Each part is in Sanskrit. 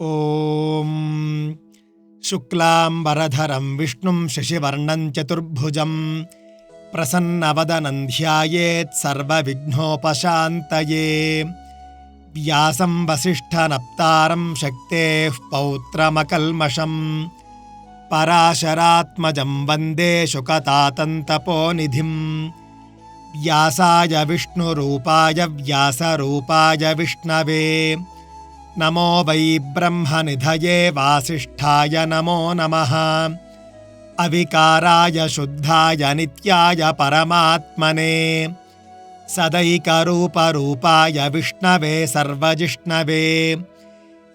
ॐ शुक्लाम्बरधरं विष्णुं शशिवर्णं चतुर्भुजं प्रसन्नवदनं ध्यायेत् सर्वविघ्नोपशान्तये। व्यासं वसिष्ठनप्तारं शक्तेः पौत्रमकल्मषं पराशरात्मजं वन्दे शुकतातन्तपोनिधिं। व्यासाय विष्णुरूपाय व्यासरूपाय विष्णवे नमो वै ब्रह्मनिधये वासिष्ठाय नमो नमः। अविकाराय शुद्धाय नित्याय परमात्मने सदैकरूपरूपाय विष्णवे सर्वजिष्णवे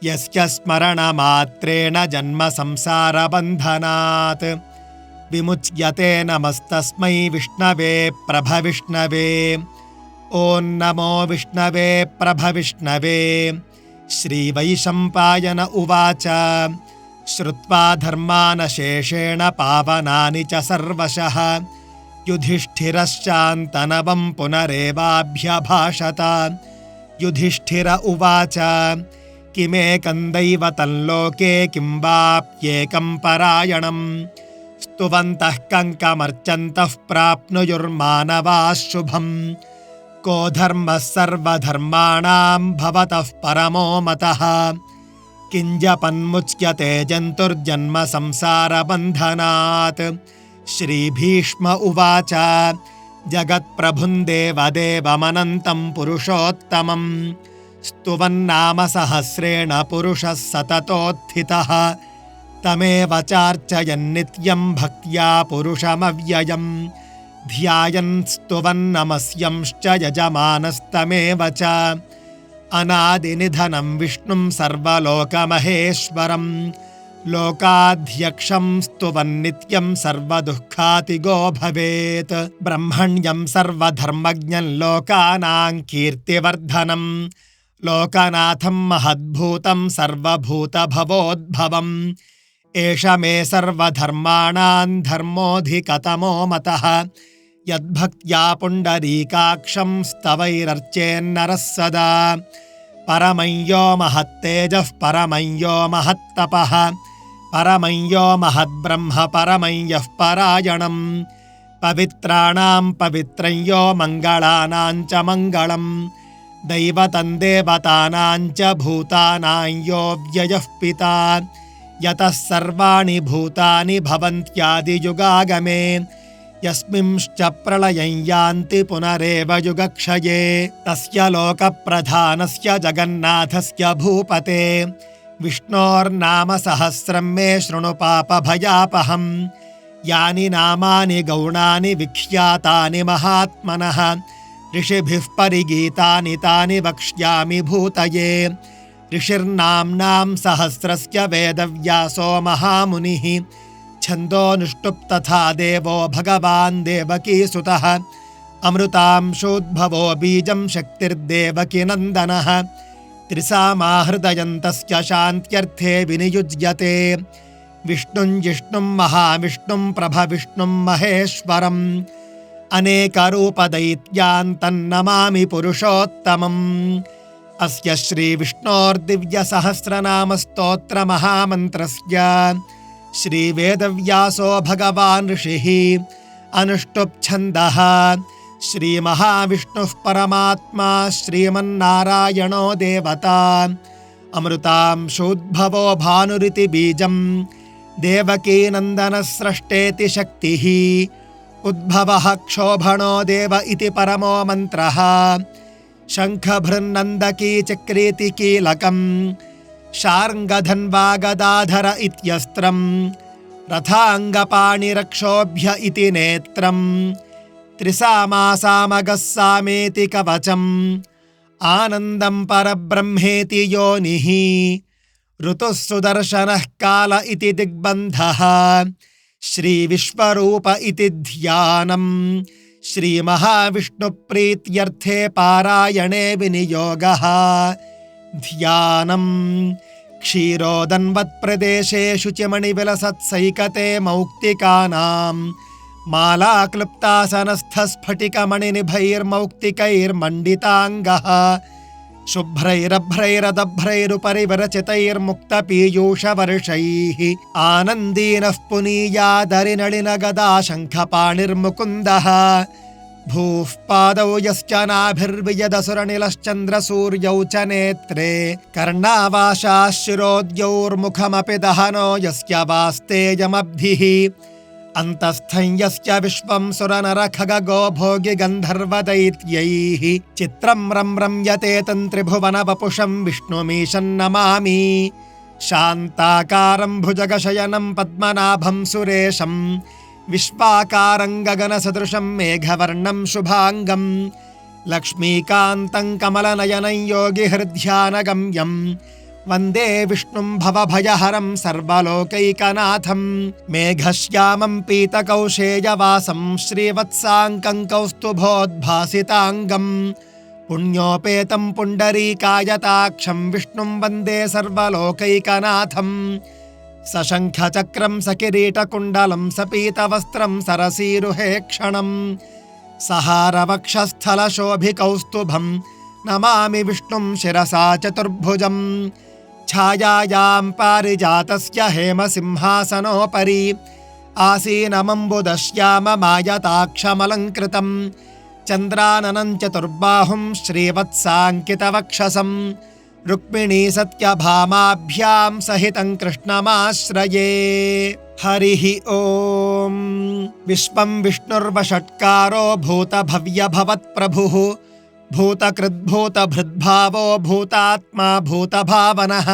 यस्य स्मरणमात्रेण जन्म संसारबन्धनात् विमुच्यते नमस्तस्मै विष्णवे प्रभविष्णवे। ॐ नमो विष्णवे प्रभविष्णवे। श्रीवैशम्पायन उवाच श्रुत्वा धर्मानशेषेण पावनानि च सर्वशः युधिष्ठिरश्चान्तनवं पुनरेवाभ्यभाषत। युधिष्ठिर उवाच किमेकं दैवतं लोके किं वाप्येकं परायणं स्तुवन्तः कङ्कमर्चन्तः प्राप्नुयुर्मानवाः शुभम्। को धर्मः सर्वधर्माणां भवतः परमो मतः किञ्जपन्मुच्यते जन्तुर्जन्म संसारबन्धनात्। श्रीभीष्म उवाच जगत्प्रभुं देवदेवमनन्तं पुरुषोत्तमं स्तुवन्नाम सहस्रेण पुरुषः सततोत्थितः तमेव चार्चयन्नित्यं भक्त्या पुरुषमव्ययम् ध्यायन् स्तुवन्नमस्यंश्च यजमानस्तमेव च। अनादिनिधनं विष्णुं सर्वलोकमहेश्वरं लोकाध्यक्षं स्तुवन्नित्यं सर्वदुःखातिगो भवेत्। ब्रह्मण्यं सर्वधर्मज्ञं लोकानां कीर्तिवर्धनं लोकनाथं महद्भूतं सर्वभूतभवोद्भवम् एष मे सर्वधर्माणां धर्मोऽधिकतमो मतः यद्भक्त्या पुण्डरीकाक्षं स्तवैरर्चेन्नरः सदा। परमं यो महत्तेजः परमं यो महत्तपः परमं यो महद्ब्रह्म परमं यः परायणं पवित्राणां पवित्रं यो मङ्गलानां च मङ्गलं दैवतं देवतानां च भूतानां यो व्ययः पिता यतः सर्वाणि भूतानि भवन्त्यादियुगागमे यस्मिंश्च प्रलयं यान्ति पुनरेव युगक्षये। तस्य लोकप्रधानस्य जगन्नाथस्य भूपते विष्णोर्नाम सहस्रं मे शृणु पापभयापहं। यानि नामानि गौणानि विख्यातानि महात्मनः ऋषिभिः परिगीतानि तानि वक्ष्यामि भूतये। ऋषिर्नाम्नां सहस्रस्य वेदव्यासो महामुनिः छन्दोऽनुष्टुप् तथा देवो भगवान् देवकीसुतः अमृतांशोद्भवो बीजं शक्तिर्देवकीनन्दनः त्रिसामाहृदयन्तस्य शान्त्यर्थे विनियुज्यते। विष्णुं जिष्णुं महाविष्णुं प्रभविष्णुं महेश्वरम् अनेकरूपदैत्यान् तन्नमामि पुरुषोत्तमम्। अस्य श्रीविष्णोर्दिव्यसहस्रनामस्तोत्रमहामन्त्रस्य श्रीवेदव्यासो भगवान् ऋषिः अनुष्टुप्-छन्दः। श्रीमहाविष्णुः परमात्मा श्रीमन्नारायणो देवता अमृतांशोद्भवो भानुरिति बीजं देवकीनन्दनस्रष्टेति शक्तिः उद्भवः क्षोभणो देव इति परमो मन्त्रः शङ्खभृन्नन्दकी चक्रेति कीलकम् शार्ङ्गधन्वा गदाधर इत्यस्त्रम् रथाङ्गपाणिरक्षोभ्य इति नेत्रम् त्रिसामासामगः सामेति कवचम् आनन्दं परब्रह्मेति योनिः ऋतुः सुदर्शनः काल इति दिग्बन्धः श्रीविश्वरूप इति ध्यानम् श्रीमहाविष्णुप्रीत्यर्थे पारायणे विनियोगः। ध्यानम् क्षीरोदन्वत्प्रदेशे शुचिमणिविलसत्सैकते मौक्तिकानां मालाक्लुप्तासनस्थस्फटिकमणिनिभैर्मौक्तिकैर्मण्डिताङ्गः शुभ्रैरभ्रैरदभ्रैरुपरि विरचितैर्मुक्तपीयूषवर्षैः आनन्दीनः पुनीयादरिनलिनगदा शङ्खपाणिर्मुकुन्दः भूः पादौ यश्च नाभिर्वियदसुरनिलश्चन्द्रसूर्यौ च नेत्रे कर्णावाशाः शिरोद्यौर्मुखमपि दहनो यस्य वास्तेयमब्धिः अन्तस्थं यस्य विश्वं सुरनरखगो भोगि गन्धर्वदैत्यैः चित्रं रम्यते तन्त्रिभुवनवपुषं विष्णुमीशं नमामि शान्ताकारं भुजगशयनं पद्मनाभं सुरेशं विश्वाकारं गगनसदृशं मेघवर्णं शुभांगं लक्ष्मीकान्तं कमलनयनं योगिहृद्ध्यानगम्यं वन्दे विष्णुं भवभयहरं सर्वलोकैकनाथं मेघश्यामं पीतकौशेयवासं श्रीवत्साङ्कं कौस्तुभोद्भासिताङ्गं पुण्योपेतं पुण्डरीकायताक्षं विष्णुं वन्दे सर्वलोकैकनाथं सशङ्खचक्रं सकिरीटकुण्डलं सपीतवस्त्रं सरसीरुहेक्षणं सहारवक्षस्थलशोभिकौस्तुभं नमामि विष्णुं शिरसा चतुर्भुजं छायायां पारिजातस्य हेमसिंहासनोपरि आसीनमम्बुदश्याममायताक्षमलङ्कृतं चन्द्राननं चतुर्बाहुं श्रीवत्साङ्कितवक्षसं रुक्मिणी सत्यभामाभ्यां सहितं कृष्णमाश्रये। हरिः ॐ। विश्वं विष्णुर्वषट्कारो भूतभव्यभवत्प्रभुः भूतकृद्भूतभृद्भावो भूतात्मा भूतभावनः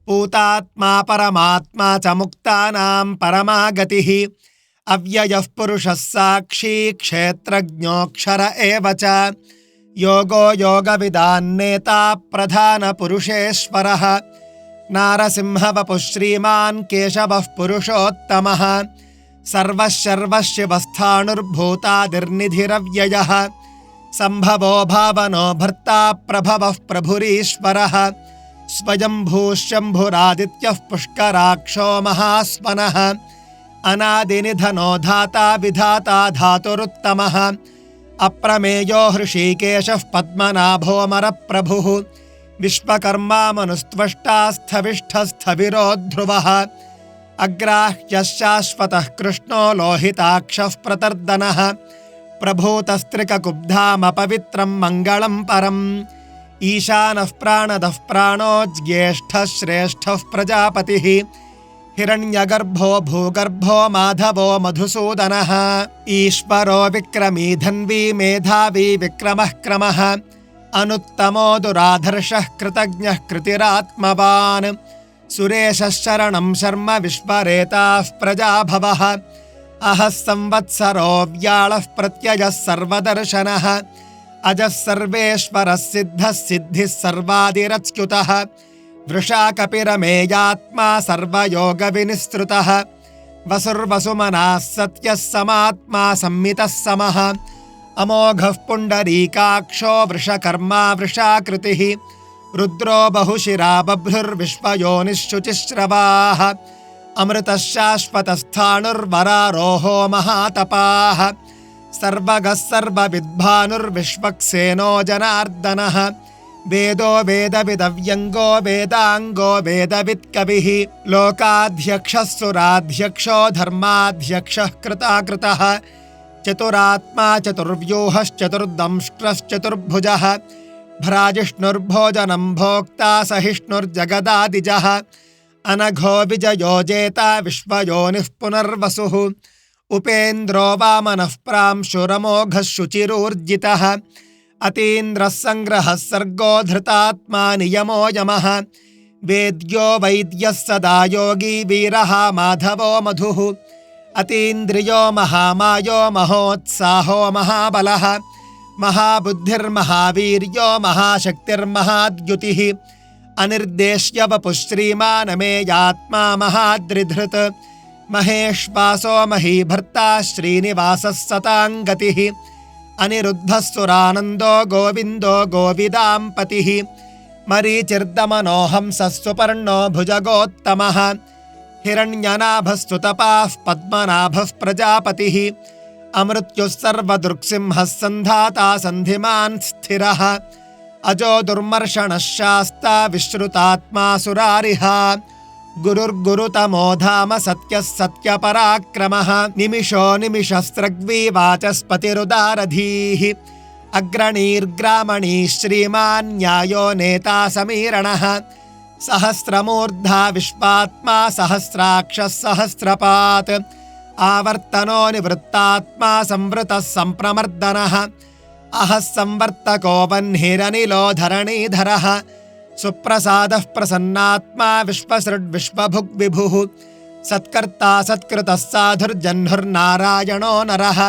पूतात्मा परमात्मा च मुक्तानां परमागतिः अव्ययः पुरुषः साक्षी क्षेत्रज्ञोऽक्षर एव च योगो योगविदान्नेता प्रधानपुरुषेश्वरः नारसिंहवपुः श्रीमान् केशवः पुरुषोत्तमः सर्वशिवस्थाणुर्भूतादिर्निधिरव्ययः सम्भवो भावनो भर्ता प्रभवः प्रभुरीश्वरः स्वयंभूः शम्भुरादित्यः पुष्कराक्षो महास्वनः अनादिनिधनो धाता विधाता धातुरुत्तमः अप्रमेयो हृषीकेशः पद्मनाभोऽमरप्रभुः विश्वकर्मा मनुस्त्वष्टा स्थविष्ठस्थविरो ध्रुवः अग्राह्यः शाश्वतः कृष्णो लोहिताक्षः प्रतर्दनः प्रभूतस्त्रिककुब्धामपवित्रं मङ्गलं परम् ईशानः प्राणदः प्राणो ज्येष्ठः श्रेष्ठः प्रजापतिः हिरण्यगर्भो भूगर्भो माधवो मधुसूदनः ईश्वरो विक्रमी धन्वी मेधावी विक्रमः क्रमः अनुत्तमो दुराधर्षः कृतज्ञः कृतिरात्मवान् सुरेशः शरणं शर्म विश्वरेताः प्रजाभवः अहः संवत्सरो व्याळः प्रत्ययः सर्वदर्शनः अजः सर्वेश्वरः सिद्धः सिद्धिः सर्वादिरच्युतः वृषा कपिरमेयात्मा सर्वयोगविनिस्तृतः वसुर्वसुमनाः सत्यः समात्मा संमितः समः अमोघः पुण्डरीकाक्षो वृषकर्मा वृषाकृतिः रुद्रो बहुशिरा बभ्रुर्विश्वयोनिः अमृतः शाश्वतस्थाणुर्वरारोहो महातपाः सर्वगः सर्वविद्भानुर्विश्वक्सेनो जनार्दनः वेदो वेदविदव्यङ्गो वेदाङ्गो वेदवित्कविः लोकाध्यक्षः सुराध्यक्षो धर्माध्यक्षः कृताकृतः चतुरात्मा चतुर्व्यूहश्चतुर्दंष्ट्रश्चतुर्भुजः भ्राजिष्णुर्भोजनं भोक्ता सहिष्णुर्जगदादिजः अनघो विजयो जेता विश्वयोनिः पुनर्वसुः उपेन्द्रो वामनः प्रांशुरमोघः शुचिरूर्जितः अतीन्द्रः सङ्ग्रहः सर्गो धृतात्मा नियमो यमः वेद्यो वैद्यः सदा योगी वीरः माधवो मधुः अतीन्द्रियो महामायो महोत्साहो महाबलः महाबुद्धिर्महावीर्यो महाशक्तिर्महाद्युतिः अनिर्देश्य वपुः श्रीमानमेयात्मा महाद्रिधृत् महेश्वासो महीभर्ता श्रीनिवासः सताङ्गतिः अनिरुद्धः सुरानन्दो गोविन्दो गोविदाम्पतिः मरीचिर्दमनोऽहंसः सुपर्णो भुजगोत्तमः हिरण्यनाभः सुतपाः पद्मनाभः प्रजापतिः अमृत्युः सर्वदृक्सिंहः सन्धाता सन्धिमान् स्थिरः अजो दुर्मर्षणः शास्ता विश्रुतात्मा सुरारिः गुरुर्गुरुतमो धाम सत्यः सत्यपराक्रमः निमिषो निमिषस्रग्वी वाचस्पतिरुदारधीः अग्रणीर्ग्रामणी श्रीमान् न्यायो नेता समीरणः सहस्रमूर्धा विश्वात्मा सहस्राक्षः सहस्रपात् आवर्तनो निवृत्तात्मा संवृतः सम्प्रमर्दनः अहः संवर्तको वह्निरनिलो धरणीधरः सुप्रसादः प्रसन्नात्मा विश्वसृड्विश्वभुग्विभुः सत्कर्ता सत्कृतः साधुर्जह्नुर्नारायणो नरः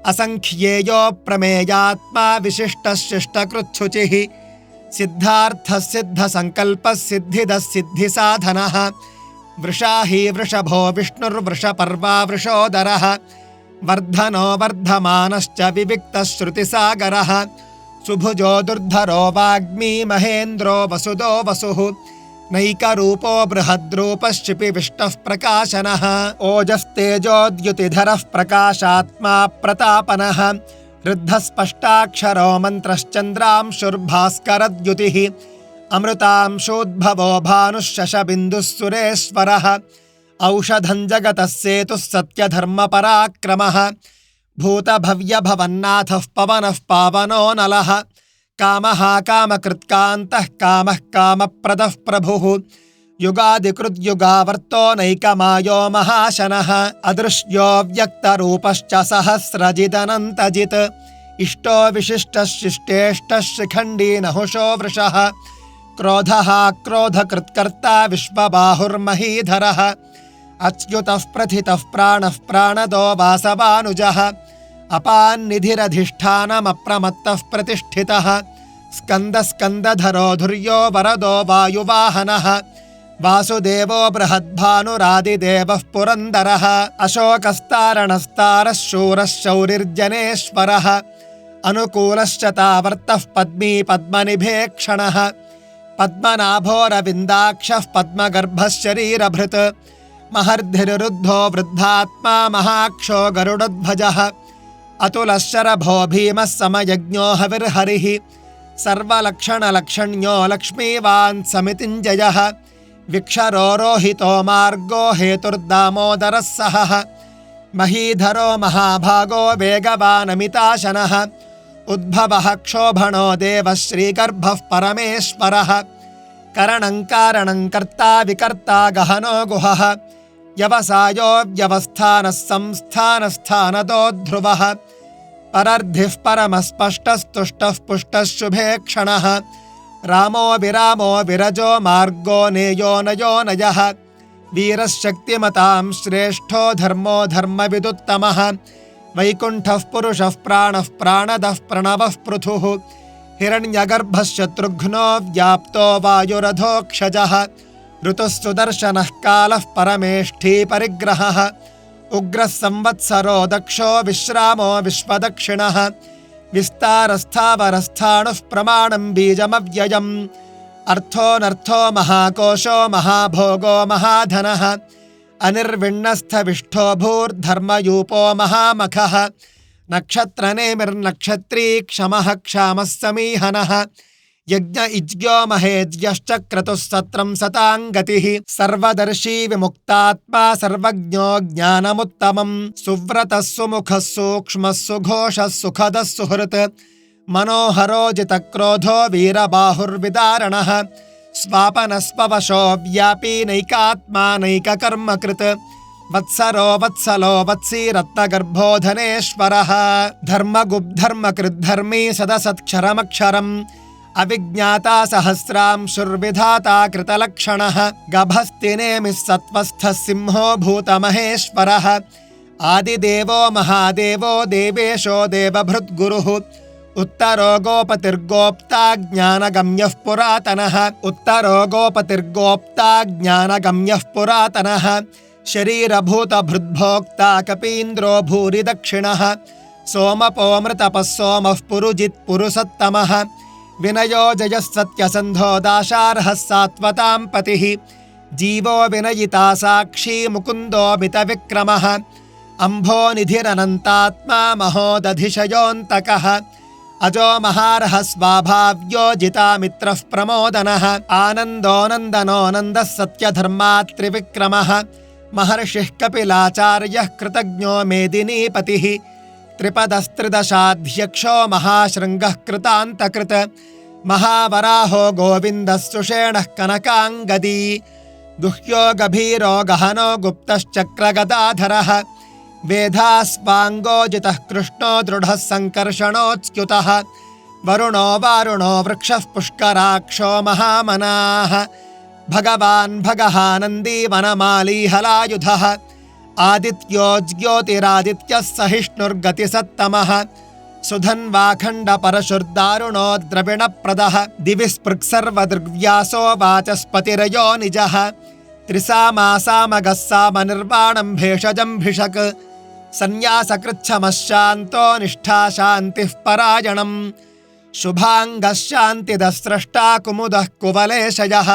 असंख्येयो प्रमेयात्मा विशिष्टः शिष्टकृच्छुचिः सिद्धार्थः सिद्धसङ्कल्पः सिद्धिदः सिद्धिसाधनः वृषा हि वृषभो विष्णुर्वृषपर्वा वृषोदरः वर्धनो वर्धमानश्च विविक्तः श्रुतिसागरः सुभुजो दुर्धरो वाग्मी महेन्द्रो वसुदो वसुः नैकरूपो बृहद्रूपः शिपिविष्टः प्रकाशनः ओजस्तेजोद्युतिधरः प्रकाशात्मा प्रतापनः रुद्धस्पष्टाक्षरो मन्त्रश्चन्द्रांशुर्भास्करद्युतिः अमृतांशोद्भवो भानुः शशबिन्दुः सुरेश्वरः औषधं जगतः सेतुः सत्यधर्मपराक्रमः भूतभव्यभवन्नाथः पवनः पावनो नलः कामः कामकृत्कान्तः कामः कामप्रदः प्रभुः युगादिकृद्युगावर्तो नैकमायो महाशनः अदृश्यो व्यक्तरूपश्च सहस्रजिदनन्तजित् इष्टो विशिष्टः शिष्टेष्टः शिखण्डी नहुषो वृषः क्रोधः क्रोधकृत्कर्ता विश्वबाहुर्महीधरः अच्युतः प्रथितः प्राणः प्राणदो वासवानुजः अपान्निधिरधिष्ठानमप्रमत्तः प्रतिष्ठितः स्कन्दस्कन्दधरो धुर्यो वरदो वायुवाहनः वासुदेवो बृहद्भानुरादिदेवः पुरन्दरः अशोकस्तारणस्तारः शूरः शौरिर्जनेश्वरः अनुकूलश्च तावर्तः पद्मी पद्मनिभेक्षणः पद्मनाभोरविन्दाक्षः पद्मगर्भः शरीरभृत् महर्धिरुद्धो वृद्धात्मा महाक्षो गरुडध्वजः अतुलः शरभो भीमः समयज्ञो हविर्हरिः सर्वलक्षणलक्षण्यो लक्ष्मीवान् समितिञ्जयः विक्षरो रोहितो मार्गो हेतुर्दामोदरः सहः महीधरो महाभागो वेगवानमिताशनः उद्भवः क्षोभणो देवः श्रीगर्भः परमेश्वरः करणं कारणं कर्ता विकर्ता गहनो गुहः व्यवसायो व्यवस्थानः संस्थानस्थानदो ध्रुवः परर्धिः परमस्पष्टस्तुष्टः पुष्टः शुभे क्षणः रामो विरामो विरजो मार्गो नेयो नयो नयः वीरः शक्तिमतां श्रेष्ठो धर्मो धर्मविदुत्तमः वैकुण्ठः पुरुषः प्राणः प्राणदः प्रणवः पृथुः हिरण्यगर्भः शत्रुघ्नो व्याप्तो वायुरधोक्षजः ऋतुः सुदर्शनः कालः परमेष्ठी परिग्रहः उग्रः संवत्सरो दक्षो विश्रामो विश्वदक्षिणः विस्तारस्थावरस्थाणुः प्रमाणं बीजमव्ययम् अर्थोऽनर्थो महाकोशो महाभोगो महाधनः अनिर्विण्णस्थविष्ठो भूर्धर्मयूपो महामखः नक्षत्रनेमिर्नक्षत्री क्षमः क्षामः समीहनः यज्ञ इज्ञो महेद्यश्च क्रतुः सत्रं सतां गतिः सर्वदर्शी विमुक्तात्मा सर्वज्ञो ज्ञानमुत्तमं सुव्रतः सुमुखः सूक्ष्मः सुघोषः सुखदः सुहृत् मनोहरो जितक्रोधो वीरबाहुर्विदारणः स्वापनस्पवशो व्यापी नैकात्मा नैककर्मकृत् वत्सरो वत्सलो वत्सी रत्नगर्भो धनेश्वरः धर्मगुब्धर्मकृद्धर्मी सदसत्क्षरमक्षरम् अविज्ञाता सहस्रांशुर्विधाता कृतलक्षणः गभस्तिनेमिः सत्त्वस्थः सिंहो भूतमहेश्वरः आदिदेवो महादेवो देवेशो देवभृद्गुरुः उत्तरो गोपतिर्गोप्ता ज्ञानगम्यः पुरातनः उत्तरो गोपतिर्गोप्ता ज्ञानगम्यः पुरातनः शरीरभूतभृद्भोक्ता कपीन्द्रो भूरि दक्षिणः सोमपोमृतपः सोमः पुरुजित् पुरुषोत्तमः विनयो जयः सत्यसन्धो दाशार्हः सात्वतां पतिः जीवो विनयिता साक्षी मुकुन्दो मितविक्रमः अम्भो निधिरनन्तात्मा महोदधिशयोऽन्तकः अजो महारः स्वाभाव्यो जितामित्रः प्रमोदनः आनन्दो नन्दनो नन्दः सत्यधर्मात् त्रिविक्रमः महर्षिः कपिलाचार्यः कृतज्ञो मेदिनीपतिः त्रिपदस्त्रिदशाध्यक्षो महाशृङ्गः कृतान्तकृत महावराहो गोविन्दः सुषेणः कनकाङ्गदी गुह्यो गभीरो गहनो गुप्तश्चक्रगदाधरः वेधास्वाङ्गोजितः कृष्णो दृढः सङ्कर्षणोच्युतः वरुणो वारुणो वृक्षः पुष्कराक्षो महामनाः भगवान् भगहानन्दी वनमाली हलायुधः आदित्यो ज्योतिरादित्यः सहिष्णुर्गतिसत्तमः सुधन्वाखण्डपरशुर्दारुणो द्रविणप्रदः दिवि स्पृक्सर्वदृग्व्यासो वाचस्पतिरयो निजः त्रिसामासामगः सामनिर्वाणं भेषजं भिषक् सन्न्यासकृच्छमः शान्तो निष्ठा शान्तिः परायणम् शुभाङ्गः शान्तिदस्रष्टा कुमुदः कुवलेशयः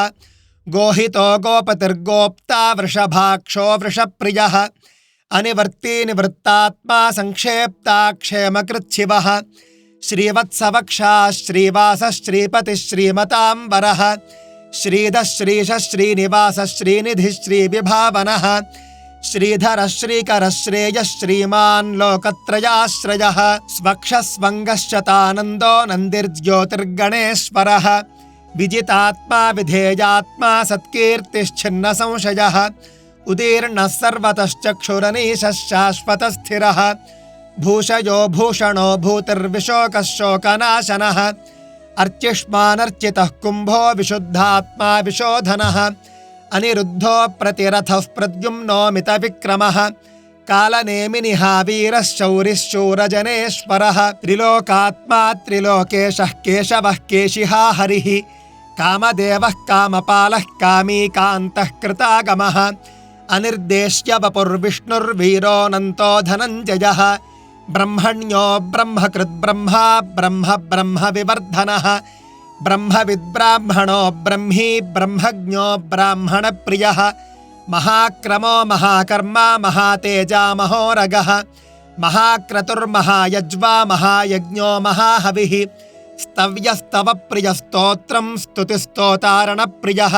गोहितो गोपतिर्गोप्ता वृषभाक्षो वृषप्रियः अनिवर्ती निवृत्तात्मा संक्षेप्ता क्षेमकृच्छिवः श्रीवत्सवक्षा श्रीवासः श्रीपतिः श्रीमताम्बरः श्रीधः श्रीशः श्रीनिवासः श्रीनिधिः श्रीविभावनः श्रीधरः श्रीकरः श्रेयः श्रीमान् लोकत्रयाश्रयः स्वक्षस्वङ्गश्चतानन्दो नन्दिर्ज्योतिर्गणेश्वरः विजितात्मा विधेयात्मा सत्कीर्तिश्छिन्नसंशयः उदीर्णः सर्वतश्चक्षुरनीशः शाश्वतस्थिरः भूषयो भूषणो भूतिर्विशोकः शोकनाशनः अर्चिष्मानर्चितः कुम्भो विशुद्धात्मा विशोधनः अनिरुद्धो प्रतिरथः प्रद्युम्नो मितविक्रमः कालनेमिनिहावीरः शौरिः शूरजनेश्वरः त्रिलोकात्मा त्रिलोकेशः केशवः केशिहा हरिः कामदेवः कामपालः कामी कान्तः कृतागमः अनिर्देश्य वपुर्विष्णुर्वीरोऽनन्तो धनञ्जयः ब्रह्मण्यो ब्रह्मकृद्ब्रह्मा ब्रह्म ब्रह्म विवर्धनः ब्रह्मविद्ब्राह्मणो ब्रह्मी ब्रह्मज्ञो ब्राह्मणप्रियः महाक्रमो महाकर्मा महातेजा महोरगः महाक्रतुर्महायज्वा महायज्ञो महाहविः स्तव्यस्तवप्रियस्तोत्रं स्तुतिस्तोतारणप्रियः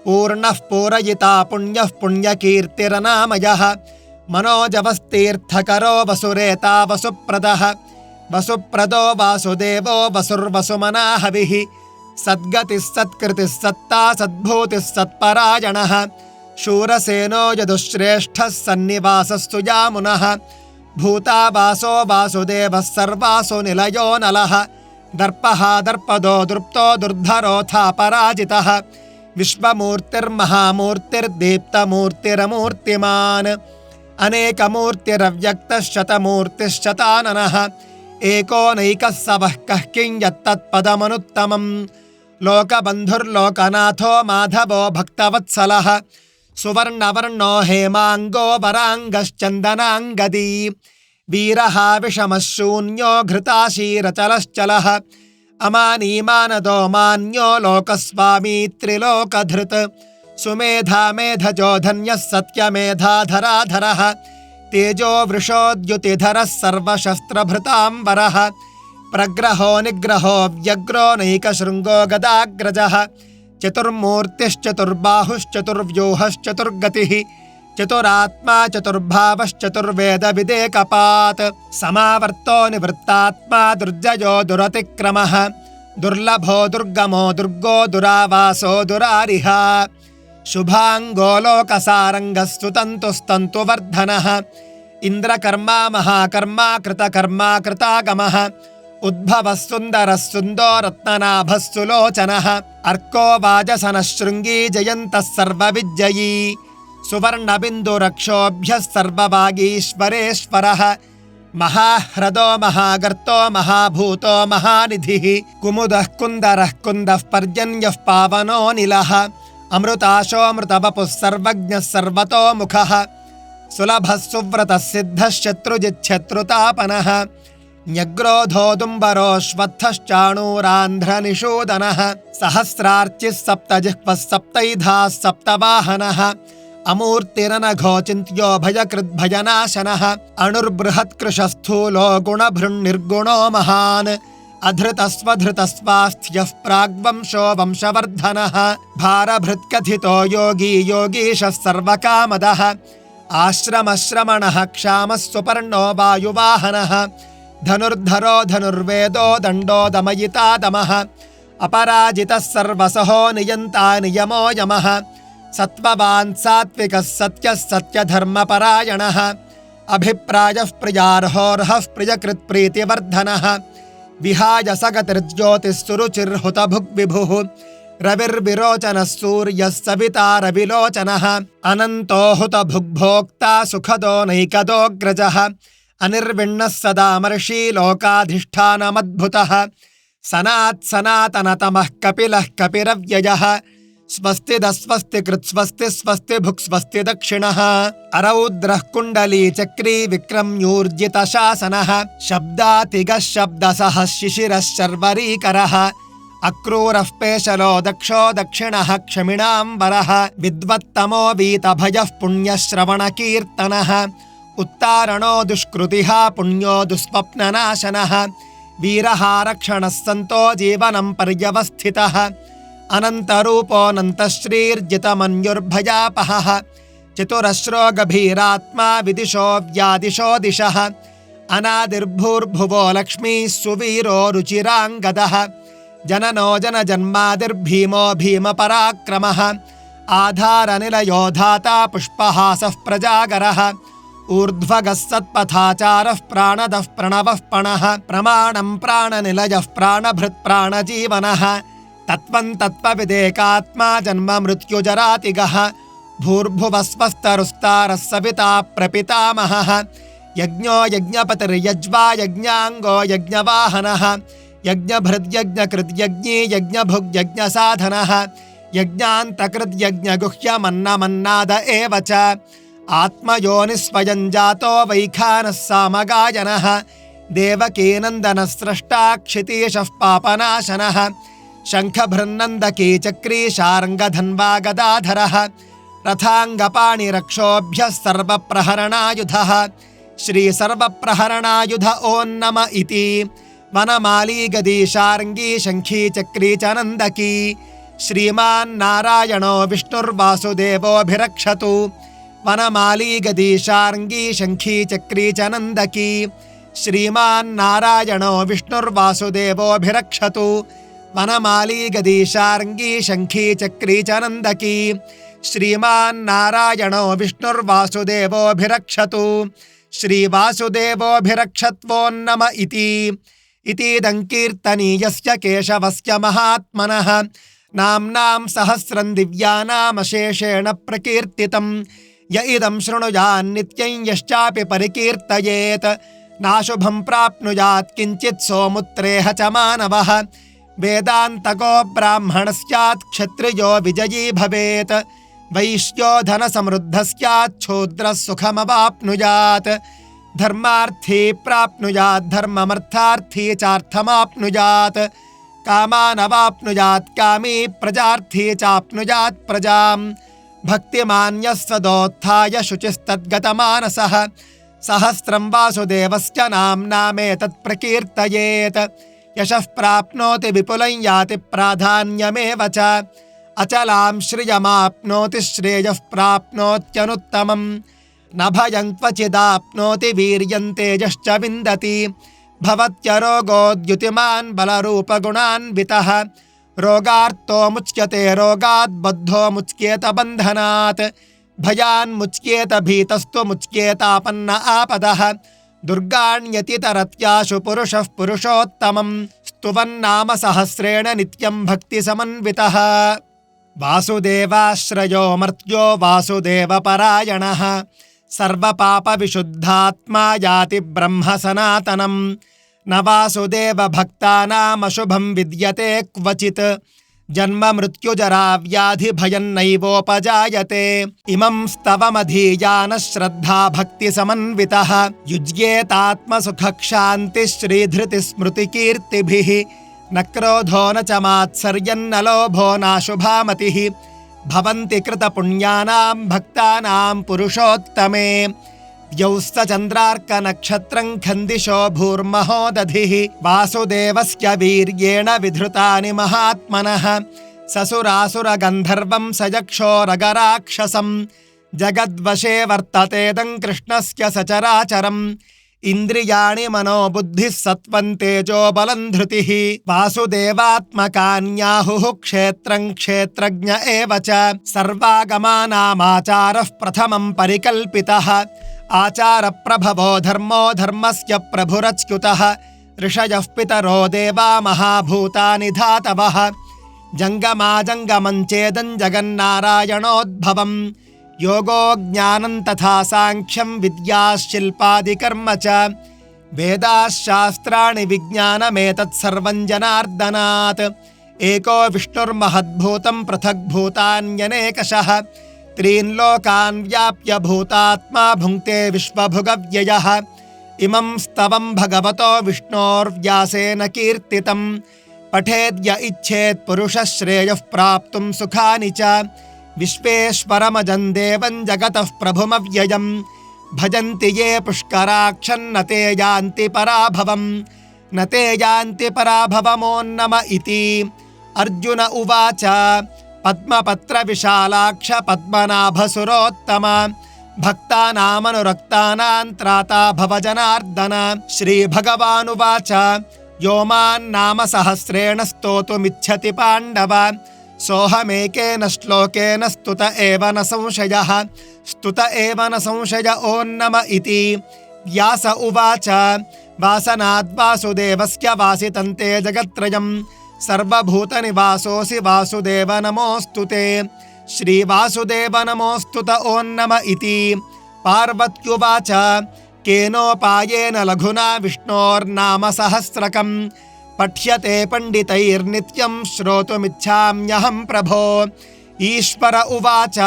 पूर्णः पूरयिता पुण्यः पुण्यकीर्तिरनामयः मनोजवस्तीर्थकरो वसुरेता वसुप्रदः वसुप्रदो वासुदेवो वसुर्वसुमनाहविः सद्गतिः सत्कृतिः सत्ता सद्भूतिः सत्परायणः शूरसेनो यदुश्रेष्ठः सन्निवासस्तु यामुनः भूतावासो वासुदेवः सर्वासु निलयो नलः दर्पः दर्पदो दृप्तो दुर्धरोऽथा पराजितः विश्वमूर्तिर्महामूर्तिर्दीप्तमूर्तिरमूर्तिमान् अनेकमूर्तिरव्यक्तः एको नैकः सवः कः किं यत्तत्पदमनुत्तमम् लोकबन्धुर्लोकनाथो माधवो भक्तवत्सलः सुवर्णवर्णो हेमाङ्गो वराङ्गश्चन्दनाङ्गदी वीरः विषमः शून्यो घृताशीरचलश्चलः अमानीमानदो मान्यो लोकस्वामी त्रिलोकधृत् सुमेधा मेधजो धन्यः सत्यमेधाधराधरः तेजो वृषोद्युतिधरः सर्वशस्त्रभृताम्बरः प्रग्रहो निग्रहो व्यग्रो नैकशृङ्गो गदाग्रजः चतुर्मूर्तिश्चतुर्बाहुश्चतुर्व्यूहश्चतुर्गतिः चतुरात्मा चतुर्भावश्चतुर्वेदविदेकपात् समावर्तो निवृत्तात्मा दुर्जयो दुरतिक्रमः दुर्लभो दुर्गमो दुर्गो दुरावासो दुरारिः शुभाङ्गो लोकसारङ्गस्तुतन्तुस्तन्तुवर्धनः इन्द्रकर्मा महाकर्मा कृतकर्मा कृतागमः उद्भवः सुन्दरः सुन्दो रत्ननाभः सुलोचनः अर्को वाजसनः शृङ्गी जयन्तः सर्वविजयी सुवर्णबिन्दुरक्षोभ्यः सर्ववागीश्वरेश्वरः महाह्रदो महागर्तो महाभूतो महानिधिः कुमुदः कुन्दरः कुन्दः पर्जन्यः पावनो निलः अमृताशोऽमृतवपुः सर्वज्ञः सर्वतोमुखः सुलभः सुव्रतः सिद्धः शत्रुजिच्छत्रुतापनः न्यग्रोधोदुम्बरोऽश्वत्थश्चाणूरान्ध्रनिषूदनः सहस्रार्चिः सप्तजिह्वः सप्तैधाः सप्तवाहनः अमूर्तिरनघोचिन्त्यो भयकृद्भयनाशनः अणुर्बृहत्कृशस्थूलो गुणभृन्निर्गुणो महान् अधृतस्वधृतस्वास्थ्यः प्राग्वंशो वंशवर्धनः भारभृत्कथितो योगी योगीशः सर्वकामदः आश्रमश्रमणः क्षामः सुपर्णो वायुवाहनः धनुर्धरो धनुर्वेदो दण्डो दमयिता दमः अपराजितः सर्वसहो नियन्ता नियमो यमः सत्त्ववान् सात्विकः सत्यः सत्यधर्मपरायणः अभिप्रायः प्रियार्होर्हः प्रियकृत्प्रीतिवर्धनः विहाय सगतिर्ज्योतिः सुरुचिर्हुतभुग्विभुः रविर्विरोचनः सूर्यः सविता रविलोचनः अनन्तो हुतभुग्भोक्ता सुखदो नैकदोऽग्रजः अनिर्विण्णः सदामर्षि लोकाधिष्ठानमद्भुतः सनात्सनातनतमः कपिलः कपिरव्ययः स्वस्तिदस्वस्ति कृत्स्वस्ति स्वस्ति भुक्स्वस्ति दक्षिणः अरौद्रः कुण्डली चक्री विक्रम्यूर्जितशासनः शब्दातिगः शब्दसः शिशिरः शर्वरीकरः अक्रूरः पेशलो दक्षो दक्षिणः क्षमिणाम्बरः विद्वत्तमो वीतभयः पुण्यश्रवणकीर्तनः उत्तारणो दुष्कृतिः पुण्यो दुःस्वप्ननाशनः वीरः रक्षणः सन्तो जीवनं पर्यवस्थितः अनन्तरूपोऽनन्तश्रीर्जितमन्युर्भयापहः चतुरश्रो गभीरात्मा विदिशो व्यादिशो दिशः अनादिर्भूर्भुवो लक्ष्मीः सुवीरो रुचिराङ्गदः जननो जनजन्मादिर्भीमो भीमपराक्रमः आधारनिलयो धाता पुष्पहासः प्रजागरः ऊर्ध्वगः सत्पथाचारः प्राणदः प्रणवः पणः प्रमाणं प्राणनिलयः प्राणभृत् प्राणजीवनः तत्त्वं तत्त्वविदेकात्मा जन्म मृत्युजरातिगः भूर्भुवस्वस्तरुस्तारः सविता प्रपितामहः यज्ञो यज्ञपतिर्यज्वा यज्ञाङ्गो यज्ञवाहनः यज्ञभृद्यज्ञकृद्यज्ञी यज्ञभुग्यज्ञसाधनः यज्ञान्तकृद्यज्ञगुह्यमन्नमन्नाद एव च आत्मयोनिस्वयं जातो वैखानः सामगायनः देवकीनन्दनः स्रष्टा क्षितीशः पापनाशनः शङ्खभृन्नन्दकी चक्री शार्ङ्गधन्वा गदाधरः रथाङ्गपाणिरक्षोभ्यः सर्वप्रहरणायुधः श्रीसर्वप्रहरणायुध ॐ नम इति वनमाली गदी शार्ङ्गी शङ्खी चक्री च नन्दकी श्रीमान्नारायणो विष्णुर्वासुदेवोऽभिरक्षतु वनमाली गदी शार्ङ्गी शङ्खी चक्री च नन्दकी श्रीमान्नारायणो विष्णुर्वासुदेवोऽभिरक्षतु वनमाली गदी शार्ङ्गी शङ्खी चक्री च नन्दकी श्रीमान्नारायणो विष्णुर्वासुदेवोऽभिरक्षतु श्रीवासुदेवोऽभिरक्षत्वो नम इतीदं कीर्तनीयस्य केशवस्य महात्मनः नाम्नां सहस्रं दिव्यानामशेषेण प्रकीर्तितं य इदं शृणुयान्नित्यं यश्चापि परिकीर्तयेत् नाशुभं प्राप्नुयात् किञ्चित् सोमुत्रेह च मानवः वेदान्तको ब्राह्मणः स्यात् क्षत्रियो विजयी भवेत् वैश्यो धनसमृद्धः स्यात् शूद्रः सुखमवाप्नुयात् धर्मार्थी प्राप्नुयात् धर्ममर्थार्थी चार्थमाप्नुयात् कामानवाप्नुयात् कामी प्रजार्थी चाप्नुयात् प्रजाम् भक्तिमान्यः सदोत्थाय शुचिस्तद्गतमानसः सहस्रं वासुदेवस्य नाम्नामेतत् प्रकीर्तयेत् यशः प्राप्नोति विपुलं याति प्राधान्यमेव च अचलां श्रियमाप्नोति श्रेयः प्राप्नोत्यनुत्तमम् न भयं क्वचिदाप्नोति वीर्यं तेजश्च विन्दति भवत्यरोगोद्युतिमान् बलरूपगुणान्वितः रोगार्तो मुच्यते रोगात् बद्धो मुच्येत बन्धनात् भयान्मुच्येत भीतस्तु मुच्येतापन्न आपदः दुर्गाण्यतितरत्याशु पुरुषः पुरुषोत्तमं स्तुवन्नाम सहस्रेण नित्यं भक्तिसमन्वितः वासुदेवाश्रयो मर्त्यो वासुदेवपरायणः सर्वपापविशुद्धात्मा याति ब्रह्म सनातनं न वासुदेवभक्तानामशुभं विद्यते क्वचित् जन्म मृत्युजरा व्याधि भयं नैवोपजायते इमं स्तवमधीयानः श्रद्धा भक्तिसमन्वितः युज्येतात्मसुखक्षान्तिः श्रीधृतिस्मृतिकीर्तिभिः न क्रोधो न च मात्सर्यन्न लोभो नाशुभा मतिः भवन्ति कृतपुण्यानां भक्तानां पुरुषोत्तमे द्यौश्च चन्द्रार्कनक्षत्रं खन्दिशो भूर्महो दधिः वासुदेवस्य वीर्येण विधृतानि महात्मनः ससुरासुरगन्धर्वं सयक्षोरगराक्षसं जगद्वशे वर्ततेदं कृष्णस्य सचराचरम् इन्द्रियाणि मनोबुद्धिः सत्त्वं तेजो बलं धृतिः वासुदेवात्मकान्याहुः क्षेत्रं क्षेत्रज्ञ एव च सर्वागमानामाचारः प्रथमं परिकल्पितः आचारप्रभवो धर्मो धर्मस्य प्रभुरच्युतः ऋषयः पितरो देवा महाभूतानि धातवः जङ्गमाजङ्गमं चेदं जगन्नारायणोद्भवम् योगो ज्ञानं तथा सांख्यं विद्याशिल्पादिकर्म च वेदाशास्त्राणि विज्ञानमेतत्सर्वं जनार्दनात् एको विष्णुर्महद्भूतं पृथग्भूतान्यनेकशः त्रीन् लोकान् व्याप्य भूतात्मा भुङ्क्ते विश्वभुगव्ययः इमं स्तवं भगवतो विष्णोर्व्यासेन कीर्तितं पठेद्य इच्छेत् पुरुषः श्रेयः प्राप्तुं सुखानि च विश्वेश्वरमजं देवं जगतः प्रभुमव्ययं भजन्ति ये पुष्कराक्षन्न ते यान्ति पराभवं न ते यान्ति पराभवमोन्नम इति अर्जुन उवाच पद्मपत्रविशालाक्ष पद्मनाभसुरोत्तम भक्तानामनुरक्तानां त्राता भव जनार्दन श्रीभगवानुवाच यो मान्नाम सहस्रेण स्तोतुमिच्छति पाण्डव सोऽहमेकेन श्लोकेन स्तुत एव न संशयः स्तुत एव न संशय ओन्नम इति व्यास उवाच वासनाद्वासुदेवस्य वासितं ते जगत्त्रयं सर्वभूतनिवासोऽसि वासुदेव नमोऽस्तु ते श्रीवासुदेव नमोऽस्तु त ओन्नम इति पार्वत्युवाच केनोपायेन लघुना विष्णोर्नाम सहस्रकम् पठ्यते पंडितैर्नित्यं श्रोतुमिच्छाम्यहं प्रभो ईश्वर उवाच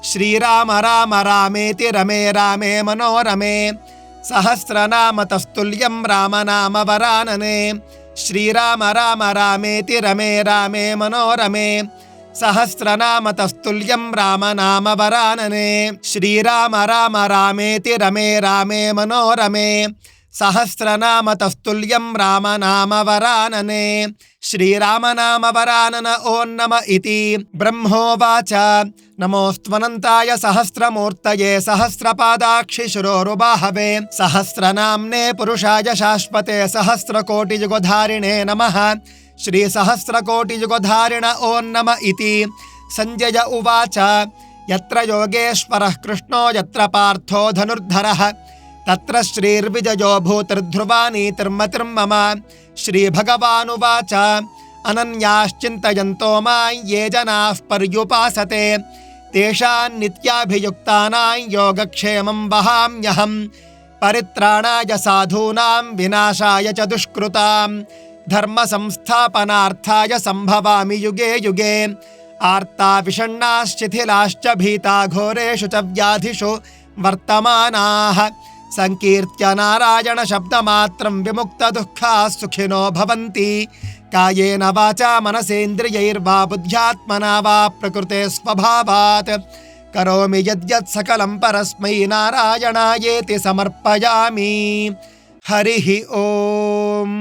श्रीराम राम रामेति रमे रामे मनोरमे सहस्रनाम तस्तुल्यं राम नाम वरानने श्रीराम राम रामेति रमे रामे मनोरमे सहस्रनाम तस्तुल्यं राम नाम वरानने श्रीराम राम रामेति रमे रामे मनोरमे सहस्रनाम तस्तुल्यं राम नाम वरानने श्रीराम नाम वरानन ओन्नम इति ब्रह्मोवाच नमोऽस्त्वनन्ताय सहस्रमूर्तये सहस्रपादाक्षिशिरोरुबाहवे सहस्रनाम्ने पुरुषाय शाश्वते सहस्रकोटियुगधारिणे नमः श्रीसहस्रकोटियुगधारिण ओन्नम इति संजय उवाच यत्र योगेश्वरः कृष्णो यत्र पार्थो धनुर्धरः तत्र श्रीर्विजयो भूतिर्ध्रुवा नीतिर्मतिर्मम श्रीभगवानुवाच अनन्याश्चिन्तयन्तो मां ये जनाः पर्युपासते तेषां नित्याभियुक्तानां योगक्षेमं वहाम्यहं परित्राणाय साधूनां विनाशाय च दुष्कृतां धर्म संस्थापनार्थाय संभवामि युगे युगे आर्ता विषण्णाश्चिथिलाश्च भीता घोरेषु च व्याधिषु वर्तमानाः संकीर्त्य नारायण शब्दमात्रं विमुक्तदुःखाः सुखिनो भवन्ति कायेन वाचा मनसेन्द्रियैर्वा बुद्ध्यात्मना वा प्रकृते स्वभावात् करोमि यद्यत् सकलं परस्मै नारायणायेति समर्पयामि। हरिः ओम्।